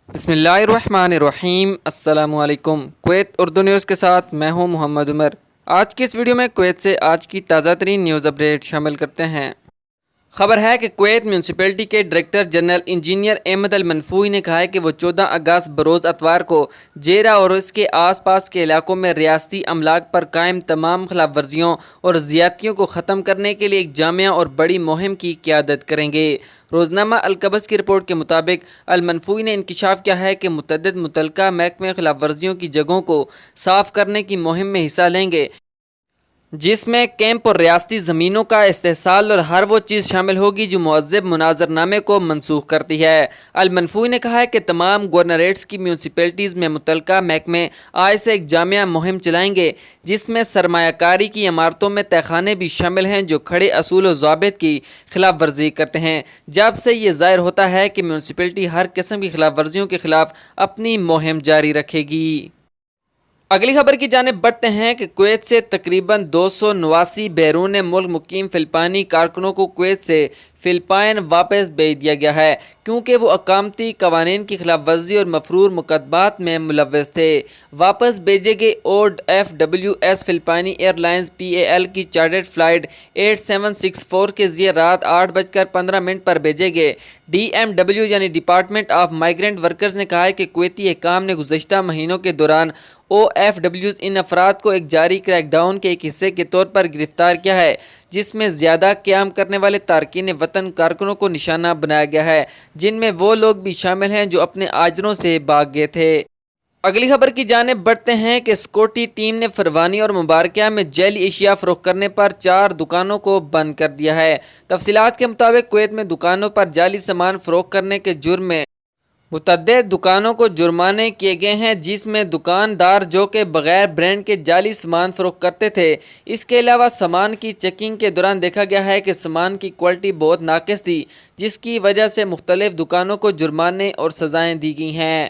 بسم اللہ الرحمن الرحیم۔ السلام علیکم۔ کویت اردو نیوز کے ساتھ میں ہوں محمد عمر۔ آج کی اس ویڈیو میں کویت سے آج کی تازہ ترین نیوز اپڈیٹ شامل کرتے ہیں۔ خبر ہے کہ کویت میونسپلٹی کے ڈائریکٹر جنرل انجینئر احمد المنفوئی نے کہا ہے کہ وہ 14 اگست بروز اتوار کو جیرہ اور اس کے آس پاس کے علاقوں میں ریاستی املاک پر قائم تمام خلاف ورزیوں اور زیادتیوں کو ختم کرنے کے لیے ایک جامع اور بڑی مہم کی قیادت کریں گے۔ روزنامہ القبس کی رپورٹ کے مطابق المنفوئی نے انکشاف کیا ہے کہ متعدد متعلقہ محکمے خلاف ورزیوں کی جگہوں کو صاف کرنے کی مہم میں حصہ لیں گے، جس میں کیمپ اور ریاستی زمینوں کا استحصال اور ہر وہ چیز شامل ہوگی جو مہذب مناظر نامے کو منسوخ کرتی ہے۔ المنفوئی نے کہا ہے کہ تمام گورنریٹس کی میونسپلٹیز میں متعلقہ محکمے آج سے ایک جامع مہم چلائیں گے، جس میں سرمایہ کاری کی عمارتوں میں تہخانے بھی شامل ہیں جو کھڑے اصول و ضوابط کی خلاف ورزی کرتے ہیں۔ جب سے یہ ظاہر ہوتا ہے کہ میونسپلٹی ہر قسم کی خلاف ورزیوں کے خلاف اپنی مہم جاری رکھے گی۔ اگلی خبر کی جانب بڑھتے ہیں کہ کویت سے تقریباً 289 بیرون ملک مقیم فلپائنی کارکنوں کو کویت سے فلپائن واپس بھیج دیا گیا ہے، کیونکہ وہ اقامتی قوانین کی خلاف ورزی اور مفرور مکاتبات میں ملوث تھے۔ واپس بھیجے گئے OFWS فلپائنی ایئر لائنز PAL کی چارٹرڈ فلائٹ 8764 کے ذریعے رات 8:15 پر بھیجے گئے۔ DMW یعنی ڈپارٹمنٹ آف مائیگرنٹ ورکرز نے کہا ہے کہ کویتی حکام نے گزشتہ مہینوں کے دوران OFWs ان افراد کو ایک جاری کریک ڈاؤن کے ایک حصے کے طور پر گرفتار کیا ہے، جس میں زیادہ قیام کرنے والے تارکین وطن کارکنوں کو نشانہ بنایا گیا ہے، جن میں وہ لوگ بھی شامل ہیں جو اپنے آجروں سے بھاگ گئے تھے۔ اگلی خبر کی جانب بڑھتے ہیں کہ سکیورٹی ٹیم نے فروانی اور مبارکہ میں جعلی اشیاء فروخت کرنے پر 4 دکانوں کو بند کر دیا ہے۔ تفصیلات کے مطابق کویت میں دکانوں پر جعلی سامان فروخت کرنے کے جرم میں متعدد دکانوں کو جرمانے کیے گئے ہیں، جس میں دکاندار جو کہ بغیر برانڈ کے جعلی سامان فروخت کرتے تھے۔ اس کے علاوہ سامان کی چیکنگ کے دوران دیکھا گیا ہے کہ سامان کی کوالٹی بہت ناقص تھی، جس کی وجہ سے مختلف دکانوں کو جرمانے اور سزائیں دی گئی ہیں۔